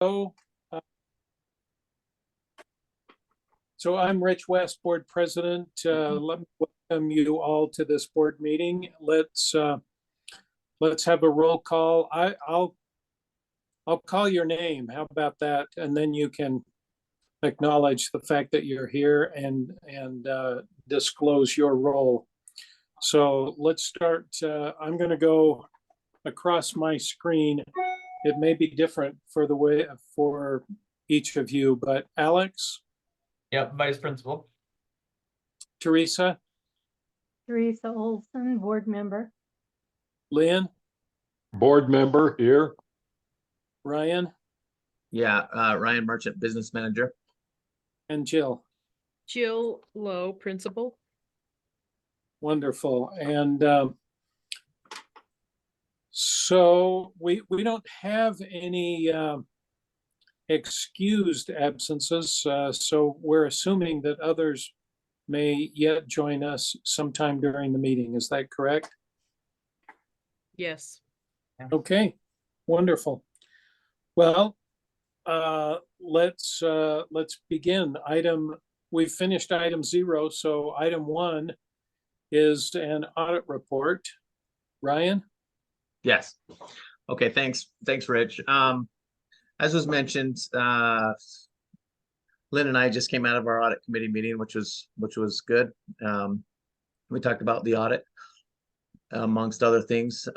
So, uh, so I'm Rich West, Board President. Let me welcome you all to this board meeting. Let's have a roll call. I'll call your name. How about that? And then you can acknowledge the fact that you're here and disclose your role. So let's start. I'm going to go across my screen. It may be different for each of you, but Alex, Yep, Vice Principal. Teresa, Teresa Olson, board member. Lynn, Board member here. Ryan, Yeah, Ryan Merchant, business manager. and Jill. Jill Lowe, principal. Wonderful. And so we don't have any excused absences, so we're assuming that others may yet join us sometime during the meeting. Is that correct? Yes. Okay, wonderful. Well, let's begin. We've finished item 0, so item 1 is an audit report. Ryan? Yes. Okay, thanks, Rich. As was mentioned, Lynn and I just came out of our audit committee meeting, which was good. We talked about the audit, amongst other things.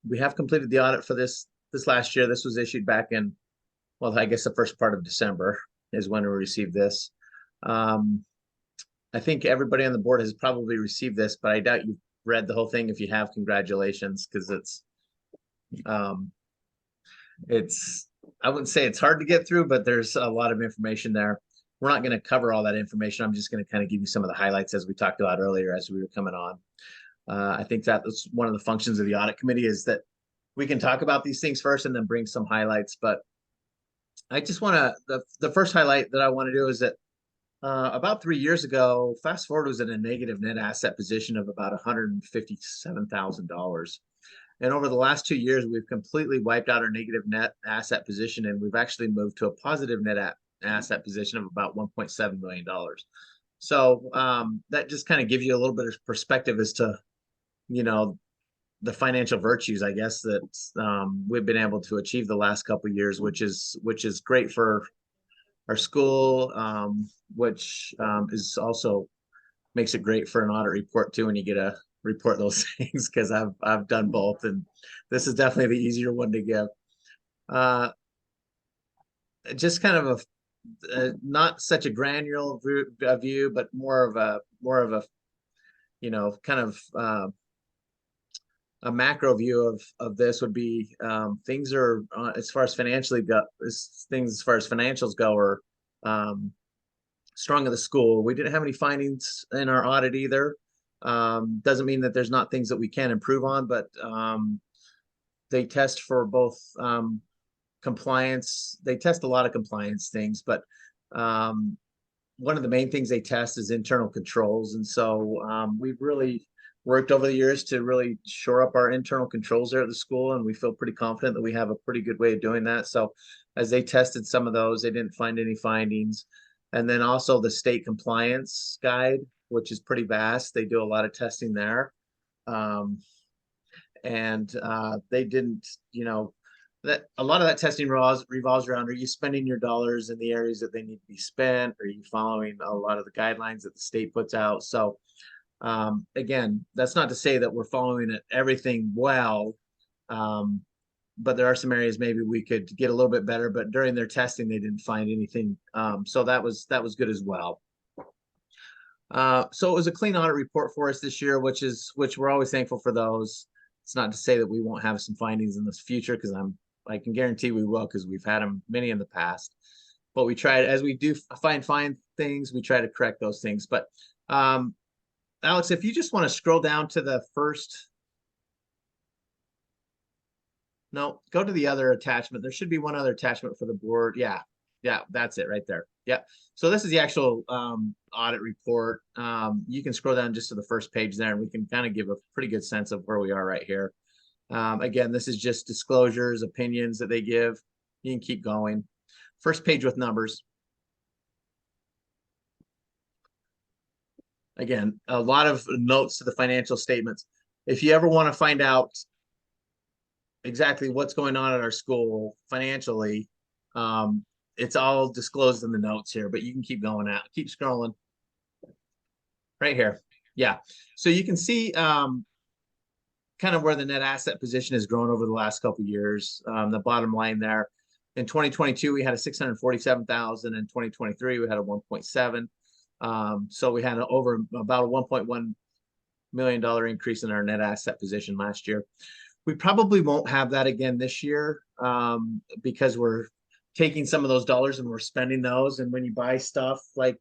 We have completed the audit for this last year. This was issued back in, well, I guess the first part of December is when we received this. I think everybody on the board has probably received this, but I doubt you've read the whole thing. If you have, congratulations, because I wouldn't say it's hard to get through, but there's a lot of information there. We're not going to cover all that information. I'm just going to kind of give you some of the highlights as we talked about earlier as we were coming on. I think that was one of the functions of the audit committee, is that we can talk about these things first and then bring some highlights. But I just want to, the first highlight that I want to do is that about 3 years ago, Fast Forward was in a negative net asset position of about $157,000. And over the last 2 years, we've completely wiped out our negative net asset position, and we've actually moved to a positive net asset position of about $1.7 million. So that just kind of gives you a little bit of perspective as to, the financial virtues, I guess, that we've been able to achieve the last couple of years, which is great for our school, which is also makes it great for an audit report too, when you get to report those things, because I've done both, and this is definitely the easier one to give. Just kind of not such a granular view, but more of a kind of a macro view of this would be things are as far as financials go are strong at the school. We didn't have any findings in our audit either. Doesn't mean that there's not things that we can improve on, but they test for both compliance. They test a lot of compliance things, but one of the main things they test is internal controls. And so we've really worked over the years to really shore up our internal controls there at the school, and we feel pretty confident that we have a pretty good way of doing that. So as they tested some of those, they didn't find any findings. And then also the state compliance guide, which is pretty vast. They do a lot of testing there. They didn't, that a lot of that testing revolves around, are you spending your dollars in the areas that they need to be spent? Are you following a lot of the guidelines that the state puts out? So again, that's not to say that we're following everything well, but there are some areas maybe we could get a little bit better, but during their testing, they didn't find anything. So that was good as well. So it was a clean audit report for us this year, which we're always thankful for those. It's not to say that we won't have some findings in the future, because I can guarantee we will, because we've had many in the past. But we try, as we do find things, we try to correct those things. But Alex, if you just want to scroll down to the first. No, go to the other attachment. There should be one other attachment for the board. Yeah, that's it right there. Yeah. So this is the actual audit report. You can scroll down just to the first page there, and we can kind of give a pretty good sense of where we are right here. Again, this is just disclosures, opinions that they give. You can keep going. First page with numbers. Again, a lot of notes to the financial statements. If you ever want to find out exactly what's going on at our school financially, it's all disclosed in the notes here, but you can keep going out, keep scrolling. Right here. Yeah. So you can see kind of where the net asset position has grown over the last couple of years. The bottom line there. In 2022, we had a 647,000. In 2023, we had a 1.7. So we had about a $1.1 million increase in our net asset position last year. We probably won't have that again this year because we're taking some of those dollars and we're spending those. And when you buy stuff like,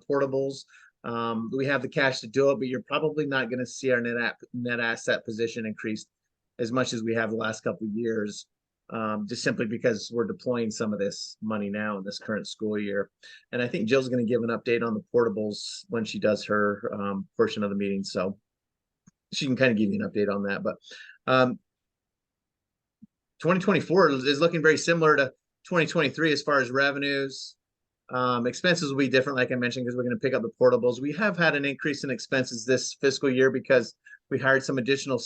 portables, we have the cash to do it, but you're probably not going to see our net asset position increase as much as we have the last couple of years. Just simply because we're deploying some of this money now in this current school year. And I think Jill's going to give an update on the portables when she does her portion of the meeting. So she can kind of give you an update on that. But 2024 is looking very similar to 2023 as far as revenues. Expenses will be different, like I mentioned, because we're going to pick up the portables. We have had an increase in expenses this fiscal year because we hired some additional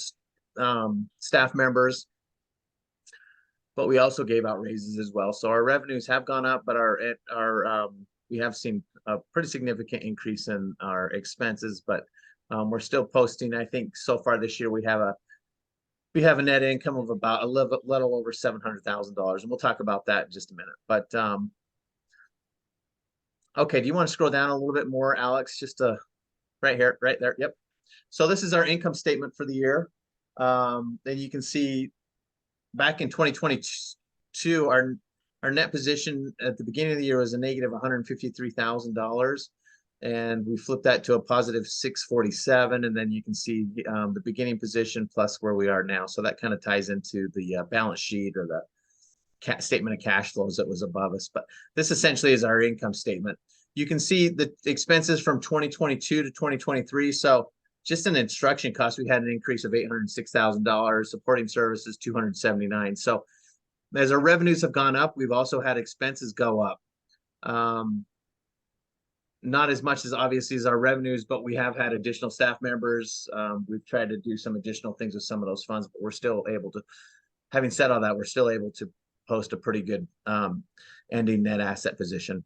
staff members. But we also gave out raises as well. So our revenues have gone up, but we have seen a pretty significant increase in our expenses, but we're still posting. I think so far this year we have a net income of about a little over $700,000, and we'll talk about that in just a minute. But okay, do you want to scroll down a little bit more, Alex? Just right here, right there. Yep. So this is our income statement for the year. Then you can see back in 2022, our net position at the beginning of the year was a negative $153,000, and we flipped that to a positive 647. And then you can see the beginning position plus where we are now. So that kind of ties into the balance sheet or the statement of cash flows that was above us. But this essentially is our income statement. You can see the expenses from 2022 to 2023. So just in instruction costs, we had an increase of $806,000, supporting services $279,000. So as our revenues have gone up, we've also had expenses go up. Not as much as obviously as our revenues, but we have had additional staff members. We've tried to do some additional things with some of those funds, but we're still able to, having said all that, we're still able to post a pretty good ending net asset position.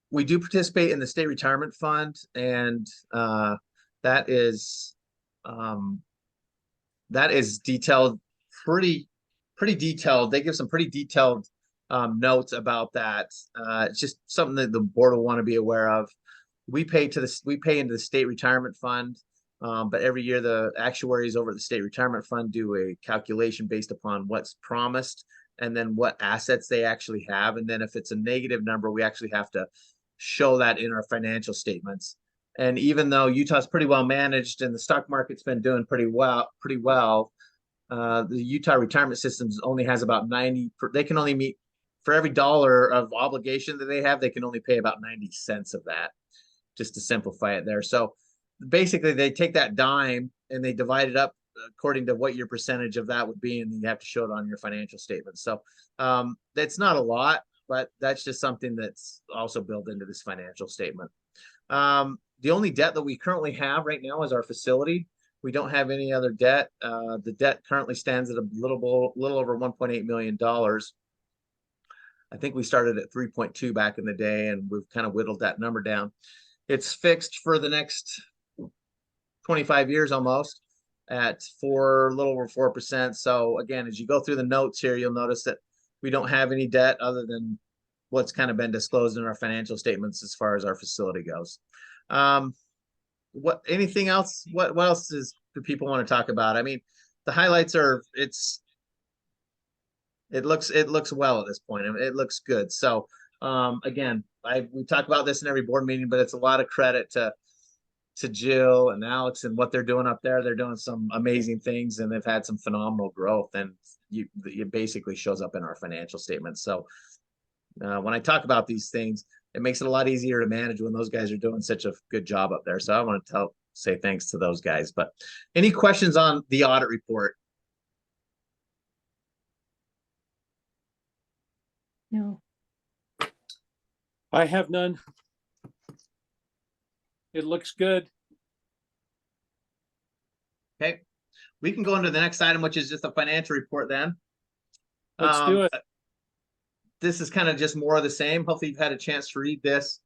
We do participate in the state retirement fund, and that is detailed, pretty detailed. They give some pretty detailed notes about that. It's just something that the board will want to be aware of. We pay into the state retirement fund, but every year the actuaries over at the state retirement fund do a calculation based upon what's promised and then what assets they actually have. And then if it's a negative number, we actually have to show that in our financial statements. And even though Utah's pretty well managed and the stock market's been doing pretty well, the Utah retirement systems only has about 90. They can only meet, for every dollar of obligation that they have, they can only pay about 90 cents of that, just to simplify it there. So basically they take that dime and they divide it up according to what your percentage of that would be, and you have to show it on your financial statement. So that's not a lot, but that's just something that's also built into this financial statement. The only debt that we currently have right now is our facility. We don't have any other debt. The debt currently stands at a little over $1.8 million. I think we started at 3.2 back in the day, and we've kind of whittled that number down. It's fixed for the next 25 years almost at a little over 4%. So again, as you go through the notes here, you'll notice that we don't have any debt other than what's kind of been disclosed in our financial statements as far as our facility goes. Anything else? What else do people want to talk about? I mean, the highlights are, it looks well at this point. I mean, it looks good. So again, we talk about this in every board meeting, but it's a lot of credit to Jill and Alex and what they're doing up there. They're doing some amazing things, and they've had some phenomenal growth, and it basically shows up in our financial statements. So when I talk about these things, it makes it a lot easier to manage when those guys are doing such a good job up there. So I want to say thanks to those guys. But any questions on the audit report? No. I have none. It looks good. Okay, we can go into the next item, which is just a financial report then. Let's do it. This is kind of just more of the same. Hopefully you've had a chance to read this.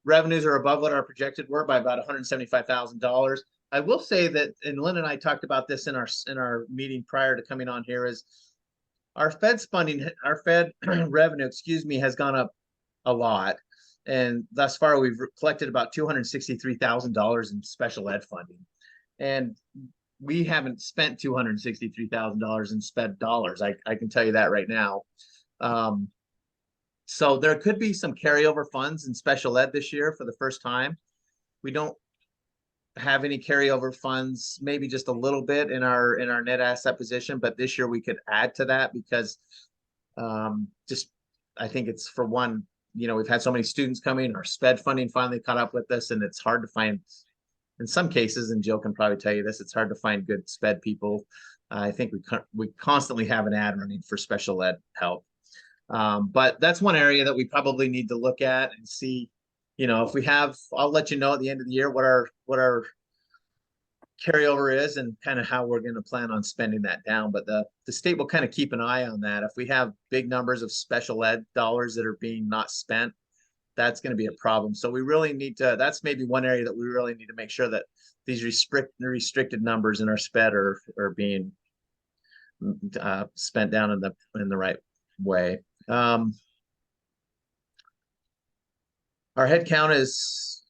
Revenues are above what our projected were by about $175,000. I will say that, and Lynn and I talked about this in our meeting prior to coming on here, is our Fed's funding, our Fed revenue, excuse me, has gone up a lot. And thus far, we've collected about $263,000 in special ed funding. And we haven't spent $263,000 in sped dollars. I can tell you that right now. So there could be some carryover funds in special ed this year for the first time. We don't have any carryover funds, maybe just a little bit in our net asset position, but this year we could add to that because just I think it's for one, we've had so many students coming, our sped funding finally caught up with us, and it's hard to find in some cases, and Jill can probably tell you this, it's hard to find good sped people. I think we constantly have an ad running for special ed help. But that's one area that we probably need to look at and see, if we have, I'll let you know at the end of the year what our carryover is and kind of how we're going to plan on spending that down. But the state will kind of keep an eye on that. If we have big numbers of special ed dollars that are being not spent, that's going to be a problem. So we really need to, that's maybe one area that we really need to make sure that these restricted numbers in our sped are being spent down in the right way. Our head count is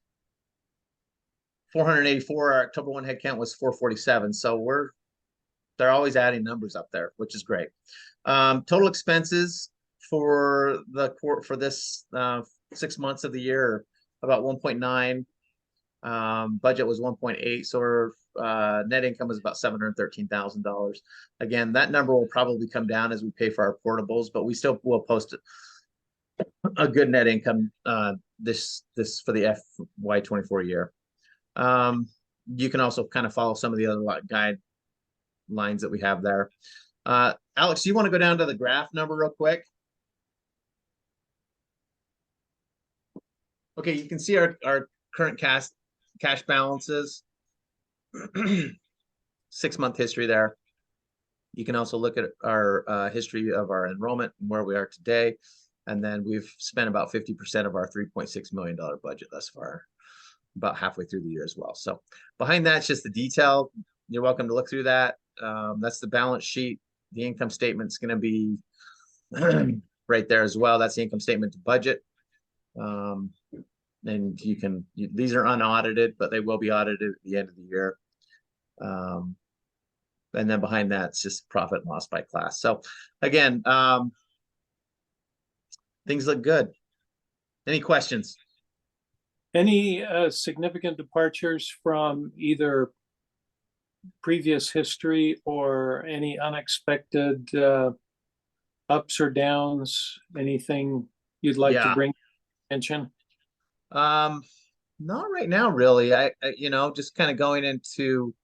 484. Our October 1 head count was 447. So they're always adding numbers up there, which is great. Total expenses for this 6 months of the year, about 1.9. Budget was 1.8. So our net income was about $713,000. Again, that number will probably come down as we pay for our portables, but we still will post a good net income this for the FY24 year. You can also kind of follow some of the other guidelines that we have there. Alex, do you want to go down to the graph number real quick? Okay, you can see our current cash balances, 6-month history there. You can also look at our history of our enrollment and where we are today. And then we've spent about 50% of our $3.6 million budget thus far, about halfway through the year as well. So behind that's just the detail. You're welcome to look through that. That's the balance sheet. The income statement's going to be right there as well. That's the income statement to budget. And these are unaudited, but they will be audited at the end of the year. And then behind that, it's just profit and loss by class. So again, things look good. Any questions? Any significant departures from either previous history or any unexpected ups or downs? Anything you'd like to bring attention? Not right now, really. I just kind of going into,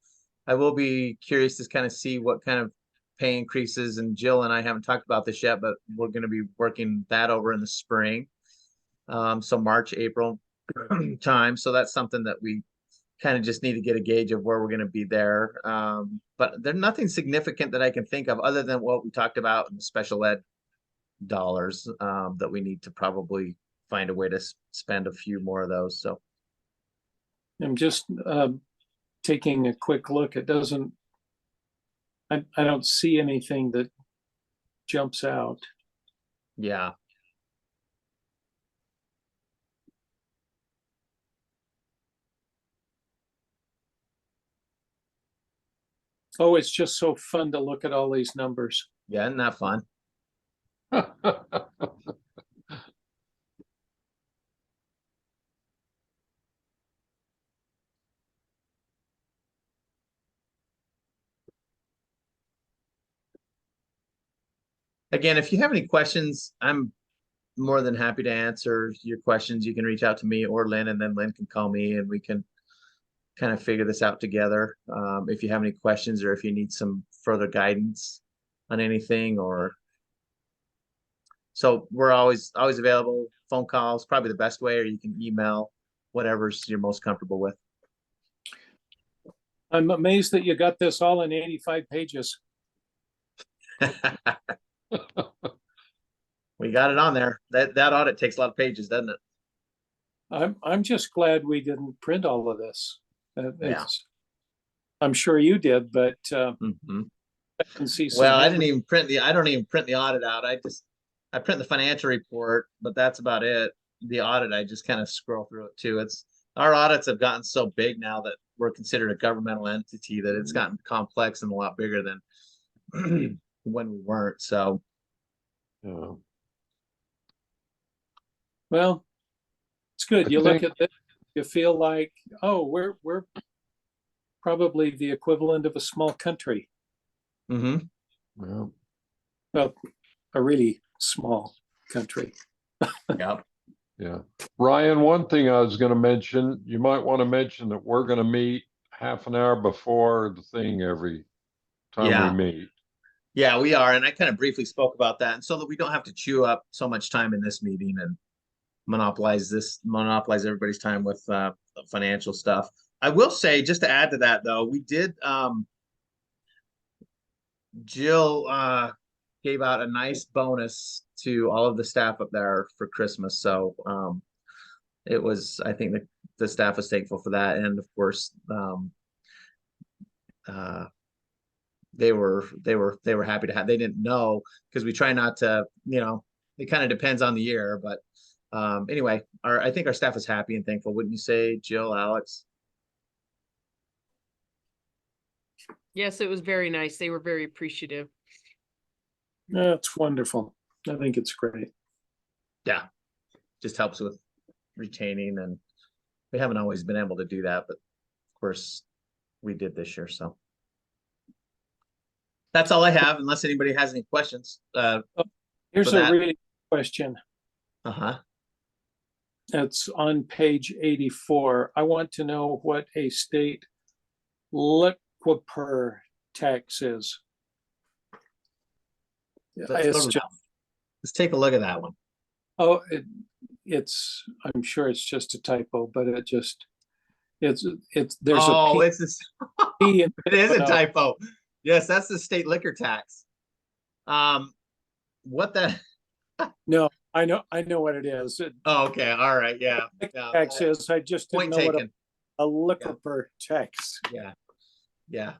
I will be curious to kind of see what kind of pay increases, and Jill and I haven't talked about this yet, but we're going to be working that over in the spring. So March, April time. So that's something that we kind of just need to get a gauge of where we're going to be there. But there's nothing significant that I can think of other than what we talked about in the special ed dollars, that we need to probably find a way to spend a few more of those. So I'm just taking a quick look. It doesn't, I don't see anything that jumps out. yeah. Oh, it's just so fun to look at all these numbers. Yeah, isn't that fun? Again, if you have any questions, I'm more than happy to answer your questions. You can reach out to me or Lynn, and then Lynn can call me and we can kind of figure this out together. If you have any questions or if you need some further guidance on anything, or So we're always available. Phone calls, probably the best way, or you can email, whatever's you're most comfortable with. I'm amazed that you got this all in 85 pages. We got it on there. That audit takes a lot of pages, doesn't it? I'm just glad we didn't print all of this. Yeah. I'm sure you did, but Mhm. I can see some. Well, I don't even print the audit out. I print the financial report, but that's about it. The audit, I just kind of scroll through it too. Our audits have gotten so big now that we're considered a governmental entity that it's gotten complex and a lot bigger than when we weren't. So Yeah. Well, it's good. I You look think- at it, you feel like, oh, we're probably the equivalent of a small country. mhm. Yeah. Well, a really small country. Yep. Yeah. Ryan, one thing I was gonna mention, you might want to mention that we're gonna meet half an hour before the thing every time Yeah. we meet. Yeah, we are. And I kind of briefly spoke about that. And so that we don't have to chew up so much time in this meeting and monopolize everybody's time with financial stuff. I will say, just to add to that though, we did Jill gave out a nice bonus to all of the staff up there for Christmas. So it was, I think the staff was thankful for that. And of course, they were happy to have, they didn't know, because we try not to, it kind of depends on the year, but anyway, I think our staff is happy and thankful. Wouldn't you say, Jill, Alex? Yes, it was very nice. They were very appreciative. That's wonderful. I think it's great. Yeah, just helps with retaining, and we haven't always been able to do that, but of course we did this year. So that's all I have, unless anybody has any questions. Here's For a that. really good question. Uh-huh. It's on page 84. I want to know what a state liquor tax is. Let's go It's to just, that one. Let's take a look at that one. oh, I'm sure it's just a typo, but there's Oh, a it's this. P in It is a well, typo. Yes, that's the state liquor tax. What the? No, I know what it is. Oh, okay, all right, yeah, yeah. Tax is, I just didn't Point know what taken. a liquor tax. Yeah, yeah.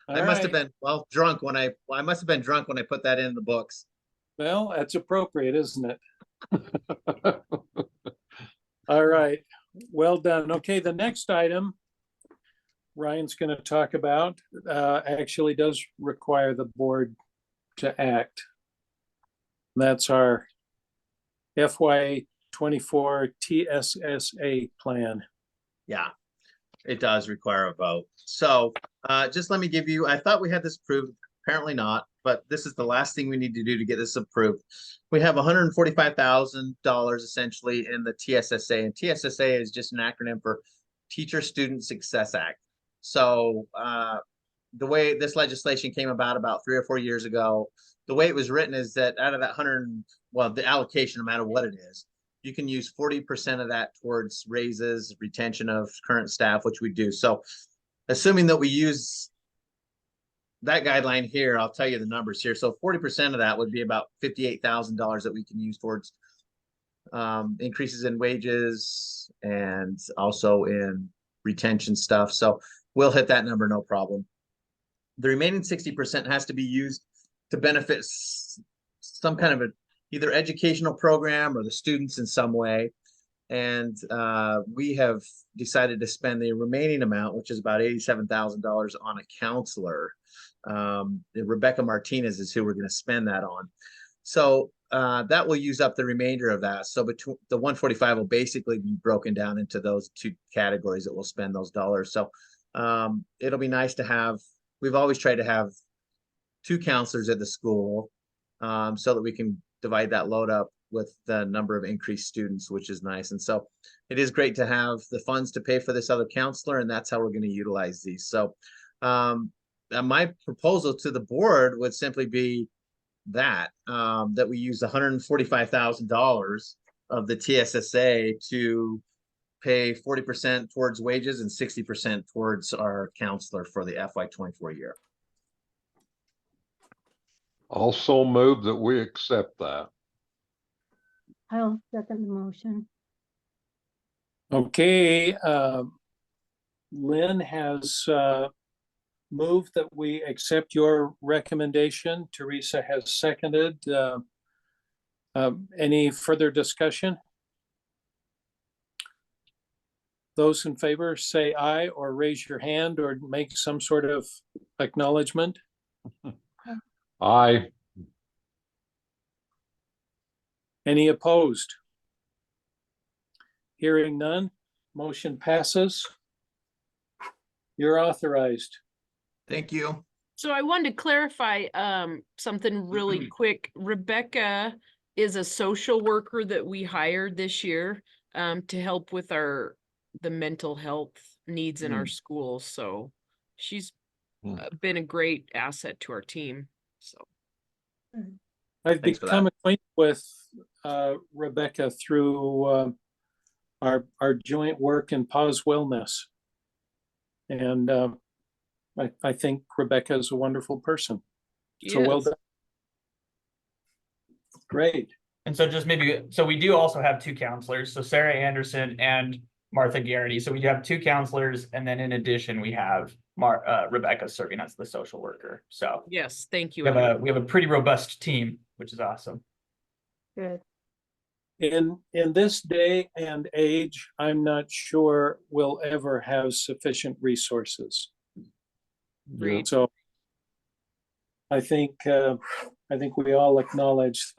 All I must have right. been drunk when I must have been drunk when I put that in the books. Well, that's appropriate, isn't it? All right, well done. Okay, the next item Ryan's going to talk about actually does require the board to act. That's our FY24 TSSA plan. Yeah, it does require a vote. So just let me give you, I thought we had this approved, apparently not, but this is the last thing we need to do to get this approved. We have $145,000 essentially in the TSSA, and TSSA is just an acronym for Teacher Student Success Act. So the way this legislation came about 3 or 4 years ago, the way it was written is that out of that the allocation, no matter what it is, you can use 40% of that towards raises, retention of current staff, which we do. So assuming that we use that guideline here, I'll tell you the numbers here. So 40% of that would be about $58,000 that we can use towards increases in wages and also in retention stuff. So we'll hit that number, no problem. The remaining 60% has to be used to benefit some kind of either educational program or the students in some way. And we have decided to spend the remaining amount, which is about $87,000, on a counselor. Rebecca Martinez is who we're going to spend that on. So that will use up the remainder of that. So between the 145 will basically be broken down into those two categories that we'll spend those dollars. So it'll be nice to have, we've always tried to have 2 counselors at the school so that we can divide that load up with the number of increased students, which is nice. And so it is great to have the funds to pay for this other counselor, and that's how we're going to utilize these. So my proposal to the board would simply be that, that we used $145,000 of the TSSA to pay 40% towards wages and 60% towards our counselor for the FY24 year. Also move that we accept that. I'll second the motion. Okay, Lynn has moved that we accept your recommendation. Teresa has seconded. Any further discussion? Those in favor say aye or raise your hand or make some sort of acknowledgement. Aye. Any opposed? Hearing none, motion passes. You're authorized. Thank you. So I wanted to clarify something really quick. Rebecca is a social worker that we hired this year to help with the mental health needs in our schools. So she's been a great asset to our team. So I've Thanks for become that. acquainted with Rebecca through our joint work in Pause Wellness. And I think Rebecca is a wonderful person. So well yes. done. Great. And so just maybe, so we do also have two counselors, so Sarah Anderson and Martha Garrity. So we have two counselors, and then in addition, we have Rebecca serving as the social worker. So Yes, thank you. we have a pretty robust team, which is awesome. Good. In this day and age, I'm not sure we'll ever have sufficient resources. Great. So I think we all acknowledge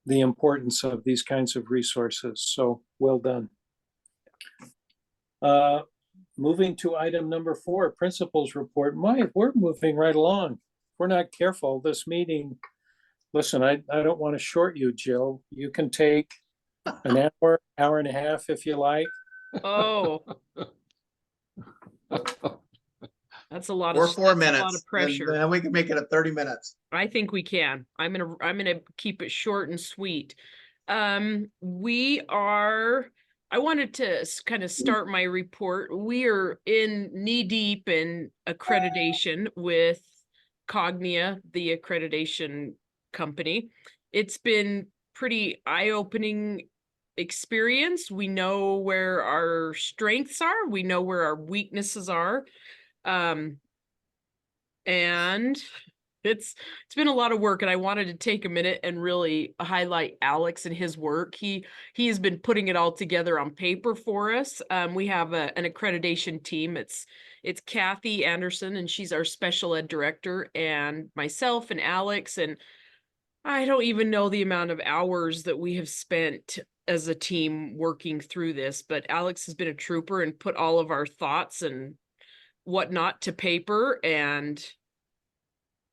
the importance of these kinds of resources. So well done. Moving to item number 4, principals report. We're moving right along. If we're not careful, this meeting, listen, I don't want to short you, Jill. You can take an hour and a half if you like. Oh, that's a lot Or of 4 that's a lot minutes. of pressure. Then we can make it a 30 minutes. I think we can. I'm gonna keep it short and sweet. I wanted to kind of start my report. We are in knee deep in accreditation with Cognia, the accreditation company. It's been pretty eye-opening experience. We know where our strengths are, we know where our weaknesses are. And it's been a lot of work, and I wanted to take a minute and really highlight Alex and his work. He has been putting it all together on paper for us. We have an accreditation team. It's Kathy Anderson, and she's our special ed director, and myself and Alex, and I don't even know the amount of hours that we have spent as a team working through this, but Alex has been a trooper and put all of our thoughts and whatnot to paper. And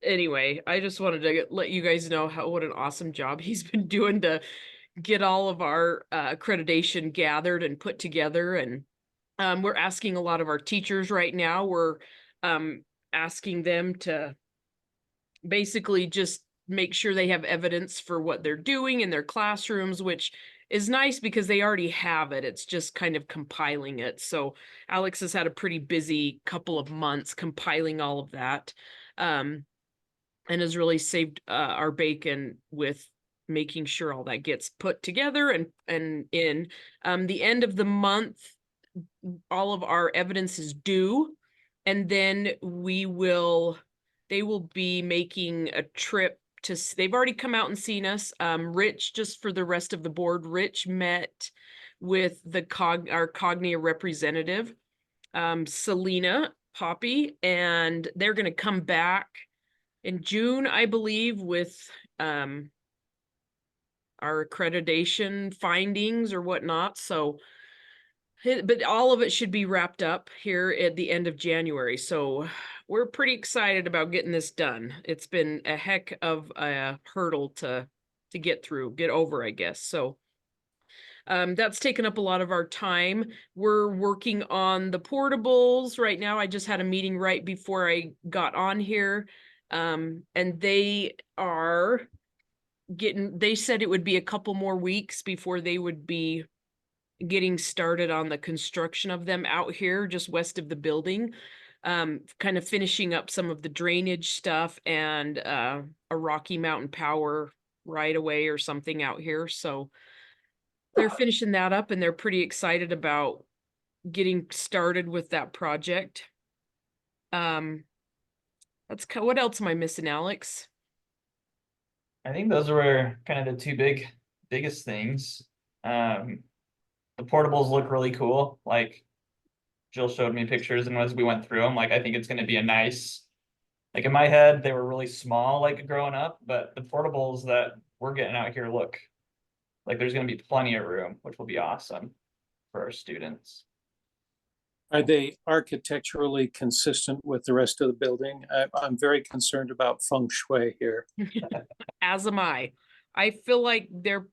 anyway, I just wanted to let you guys know what an awesome job he's been doing to get all of our accreditation gathered and put together. And we're asking a lot of our teachers right now. We're asking them to basically just make sure they have evidence for what they're doing in their classrooms, which is nice because they already have it. It's just kind of compiling it. So Alex has had a pretty busy couple of months compiling all of that, and has really saved our bacon with making sure all that gets put together. And in the end of the month, all of our evidence is due, and then they will be making a trip to, they've already come out and seen us. Rich, just for the rest of the board, Rich met with our Cognia representative, Selena Poppy, and they're going to come back in June, I believe, with our accreditation findings or whatnot. So, but all of it should be wrapped up here at the end of January. So we're pretty excited about getting this done. It's been a heck of a hurdle to get over, I guess. So that's taken up a lot of our time. We're working on the portables right now. I just had a meeting right before I got on here. And they are they said it would be a couple more weeks before they would be getting started on the construction of them out here just west of the building. Kind of finishing up some of the drainage stuff and a Rocky Mountain Power right away or something out here. So they're finishing that up and they're pretty excited about getting started with that project. What else am I missing, Alex? I think those were kind of the two biggest things. The portables look really cool. Like Jill showed me pictures, and as we went through them, like I think it's going to be a nice. Like in my head, they were really small, like growing up, but the portables that we're getting out here look like there's going to be plenty of room, which will be awesome for our students. Are they architecturally consistent with the rest of the building? I'm very concerned about feng shui here. As am I. I feel like they're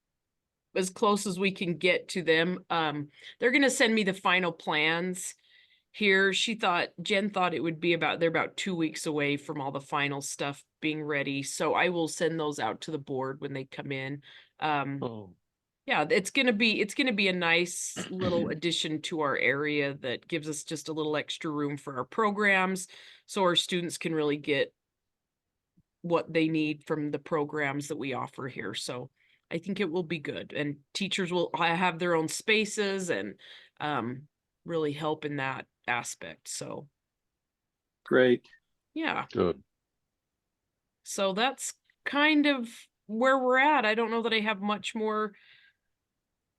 as close as we can get to them. They're gonna send me the final plans here. Jen thought it would be they're about 2 weeks away from all the final stuff being ready. So I will send those out to the board when they come in. Oh, Yeah, it's gonna be a nice little addition to our area that gives us just a little extra room for our programs, so our students can really get what they need from the programs that we offer here. So I think it will be good, and teachers will have their own spaces and really help in that aspect. So Great. yeah, good. so that's kind of where we're at. I don't know that I have much more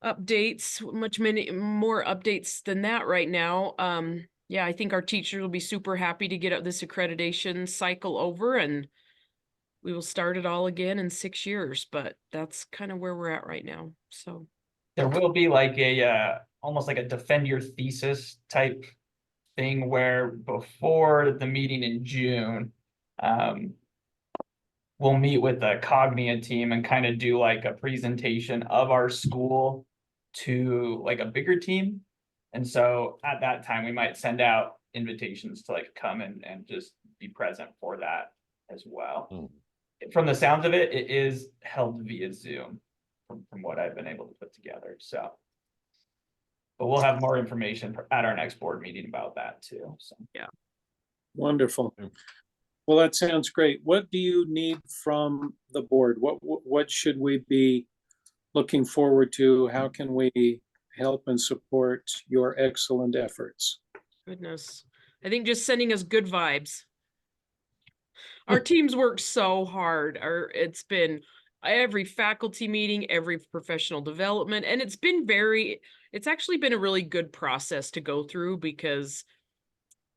many more updates than that right now. Yeah, I think our teachers will be super happy to get this accreditation cycle over, and we will start it all again in 6 years, but that's kind of where we're at right now. So There will be like a almost like a defend your thesis type thing where before the meeting in June, we'll meet with the Cognia team and kind of do like a presentation of our school to like a bigger team. And so at that time, we might send out invitations to like come and just be present for that as well. From the sounds of it, it is held via Zoom from what I've been able to put together. So, but we'll have more information at our next board meeting about that too. So yeah, Wonderful. Well, that sounds great. What do you need from the board? What should we be looking forward to? How can we help and support your excellent efforts? goodness. I think just sending us good vibes. Our teams work so hard. It's been every faculty meeting, every professional development, and it's actually been a really good process to go through because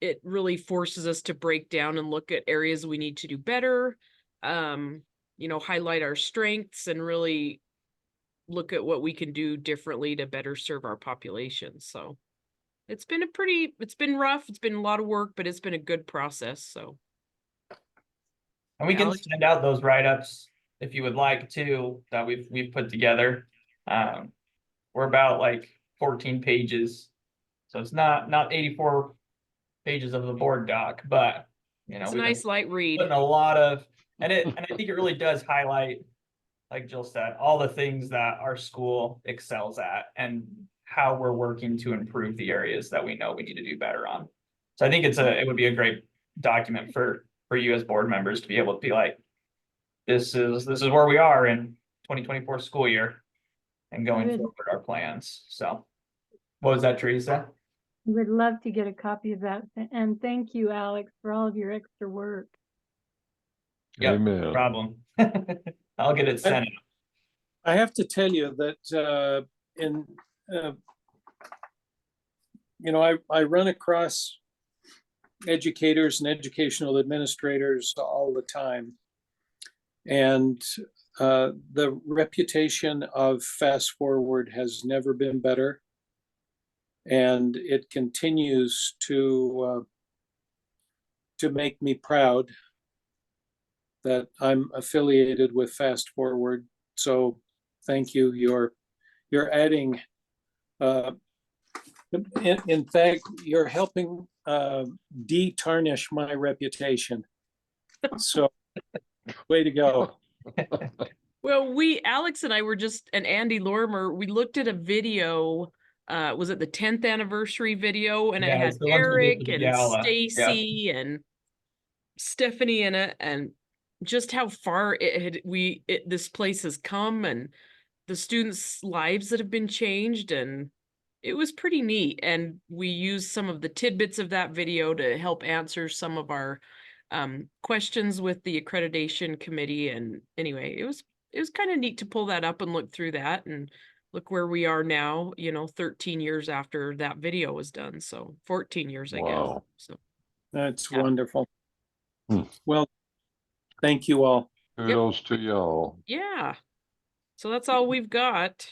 it really forces us to break down and look at areas we need to do better, highlight our strengths and really look at what we can do differently to better serve our population. So it's been rough. It's been a lot of work, but it's been a good process. So. and we can Alex? send out those write-ups if you would like to that we've put together. We're about like 14 pages, so it's not 84 pages of the board doc, but It's a nice light read. putting a lot of and I think it really does highlight, like Jill said, all the things that our school excels at and how we're working to improve the areas that we know we need to do better on. So I think it would be a great document for you as board members to be able to be like, this is where we are in 2024 school year and going Good. forward our plans. So what was that, Teresa? Would love to get a copy of that. And thank you, Alex, for all of your extra work. Yep, no Amen. problem. I'll get it sent out. I have to tell you that I run across educators and educational administrators all the time. And the reputation of Fast Forward has never been better. And it continues to make me proud that I'm affiliated with Fast Forward. So thank you. You're adding, in fact, you're helping de-tarnish my reputation. So, way to go. Well, Alex and I were and Andy Lorimer, we looked at a video, was it the 10th anniversary video? And it Yeah, had it's the ones we did Eric for the and gala. Yeah. Stacy and Stephanie in it, and just how far this place has come, and the students' lives that have been changed, and it was pretty neat. And we used some of the tidbits of that video to help answer some of our questions with the accreditation committee. And anyway, it was kind of neat to pull that up and look through that and look where we are now, 13 years after that video was done. So 14 years, I guess. Wow. So That's Yeah. wonderful. Hmm. Well, thank you all. Kudos to y'all. yeah. So that's all we've got.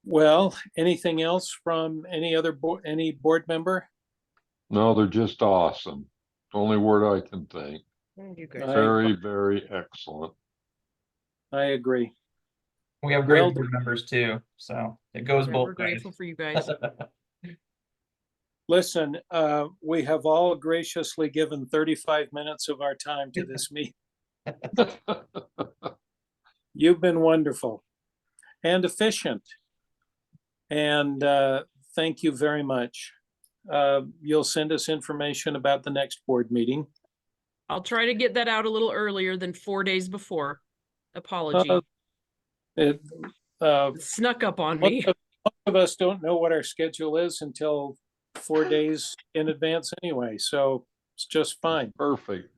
Well, anything else from any board member? No, they're just awesome. Only word I can think. You guys. Very, very excellent. I agree. We have great Well- board members too, so it goes We're both ways. grateful for you guys. Listen, we have all graciously given 35 minutes of our time to this meeting. You've been wonderful and efficient. And thank you very much. You'll send us information about the next board meeting. I'll try to get that out a little earlier than 4 days before. Apology. It, It snuck up on me. most of us don't know what our schedule is until 4 days in advance anyway, so it's just fine. Perfect.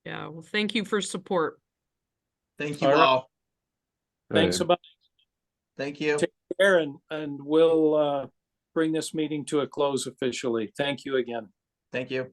Yeah, well, thank you for support. Thank you All right. all. Thanks Okay. about Thank you. there, and we'll bring this meeting to a close officially. Thank you again. Thank you.